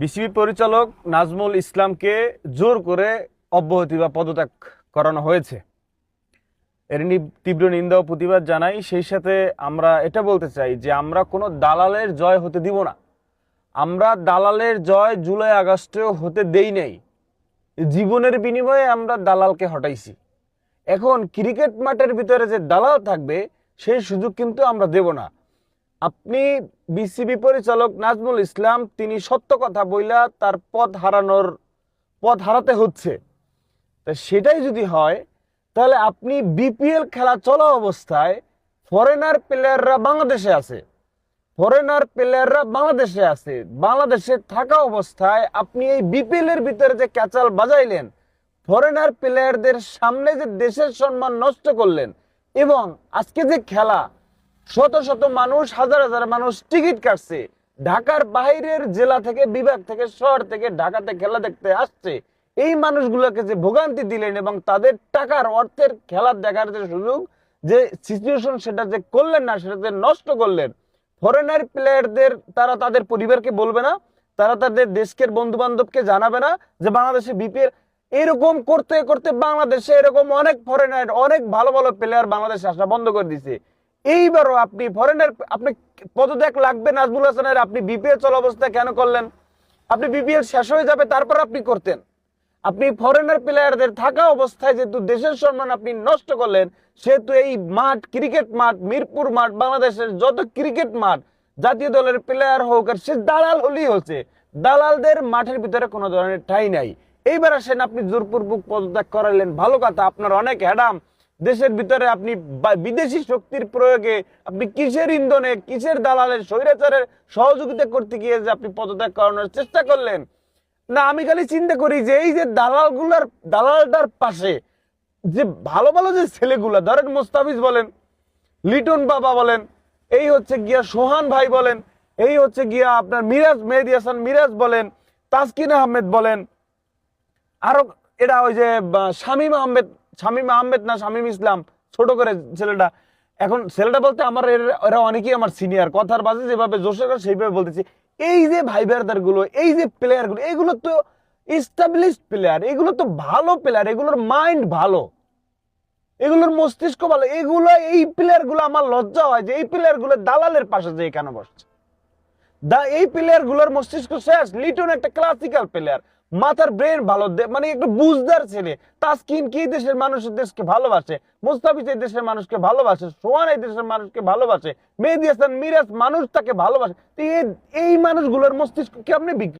BCB পরিচালক নাজমুল ইসলামকে জোর করে অব্যাহতি বা পদত্যাগ করানো হয়েছে। এর তীব্র নিন্দা ও প্রতিবাদ জানাই। সেই সাথে আমরা এটা বলতে চাই যে আমরা কোনো দালালের জয় হতে দিব না। আমরা দালালের জয় জুলাই আগস্টেও হতে দেই নাই। জীবনের বিনিময়ে আমরা দালালকে হটাইছি। এখন ক্রিকেট মাঠের ভিতরে যে দালাল থাকবে সেই সুযোগ কিন্তু আমরা দেব না। আপনি বিসিবি পরিচালক নাজমুল ইসলাম তিনি সত্য কথা বইলা তার পদ হারাতে হচ্ছে। তা সেটাই যদি হয় তাহলে আপনি বিপিএল খেলা চলা অবস্থায় ফরেনার প্লেয়াররা বাংলাদেশে আছে, বাংলাদেশে থাকা অবস্থায় আপনি এই বিপিএল এর ভিতরে যে ক্যাচাল বাজাইলেন, ফরেনার প্লেয়ারদের সামনে যে দেশের সম্মান নষ্ট করলেন, এবং আজকে যে খেলা শত শত মানুষ, হাজার হাজার মানুষ টিকিট কাটছে, ঢাকার বাইরের জেলা থেকে, বিভাগ থেকে, শহর থেকে ঢাকাতে খেলা দেখতে আসছে, এই মানুষগুলোকে যে ভোগান্তি দিলেন এবং তাদের টাকার অর্থের খেলা দেখার যে সুযোগ, যে সিচুয়েশন সেটা যে করলেন না, সেটা যে নষ্ট করলেন। ফরেনার প্লেয়ারদের তারা তাদের পরিবারকে বলবে না, তারা তাদের দেশের বন্ধু বান্ধবকে জানাবে না যে বাংলাদেশে বিপিএল। এরকম করতে করতে বাংলাদেশে এরকম অনেক ফরেনার, অনেক ভালো ভালো প্লেয়ার বাংলাদেশে আসা বন্ধ করে দিছে। এইবারও আপনি ফরেনার, আপনি পদত্যাগ লাগবে নাজমুল হাসানের, আপনি বিপিএল চল অবস্থায় কেন করলেন? আপনি বিপিএল শেষ হয়ে যাবে তারপর আপনি করতেন। আপনি ফরেনার প্লেয়ারদের থাকা অবস্থায় যেহেতু দেশের সম্মান আপনি নষ্ট করলেন, সেহেতু এই মাঠ, ক্রিকেট মাঠ, মিরপুর মাঠ, বাংলাদেশের যত ক্রিকেট মাঠ, জাতীয় দলের প্লেয়ার হোক আর সে দালাল হলেই হচ্ছে, দালালদের মাঠের ভিতরে কোনো ধরনের ঠাঁই নাই। এইবার আসেন আপনি জোরপূর্বক পদত্যাগ করালেন, ভালো কথা, আপনার অনেক হ্যাডাম। দেশের ভিতরে আপনি বিদেশি শক্তির প্রয়োগে আপনি কিসের ইন্ধনে, কিসের দালালের, স্বৈরাচারের সহযোগিতা করতে গিয়ে যে আপনি পদত্যাগ করানোর চেষ্টা করলেন না। আমি খালি চিন্তা করি যে এই যে দালালটার পাশে যে ভালো ভালো যে ছেলেগুলা, ধরেন মোস্তাফিজ বলেন, লিটন বাবা বলেন, এই হচ্ছে গিয়া সোহান ভাই বলেন, এই হচ্ছে গিয়া আপনার মেহেদী হাসান মিরাজ বলেন, তাসকিন আহমেদ বলেন, আরো এটা ওই যে শামীম আহমেদ না শামীম ইসলাম, ছোট করে ছেলেটা, এখন ছেলেটা বলতে আমার এরা অনেকেই আমার সিনিয়র, কথার বাজে যেভাবে জোশের সেইভাবে বলতেছি। এই যে ভাই ব্রাদার গুলো, এই যে প্লেয়ার গুলো, এগুলো তো এস্টাবলিশড প্লেয়ার, এগুলো তো ভালো প্লেয়ার, এগুলোর মাইন্ড ভালো, এগুলোর মস্তিষ্ক ভালো। এই প্লেয়ার গুলো আমার লজ্জা হয় যে এই প্লেয়ার গুলো দালালের পাশে যে কেন বসছে। এই প্লেয়ার গুলোর মস্তিষ্ক শেষ। লিটন একটা ক্লাসিক্যাল প্লেয়ার, মাথার ব্রেন ভালো, মানে একটু বুঝদার ছেলে। তাসকিন কি দেশের মানুষের দেশকে ভালোবাসে, মুস্তাফিজ এই দেশের মানুষকে ভালোবাসে, সোহান এই দেশের মানুষকে ভালোবাসে, মেহেদী হাসান মিরাজ মানুষ তাকে ভালোবাসে। এই মানুষগুলোর মস্তিষ্ক কি আপনি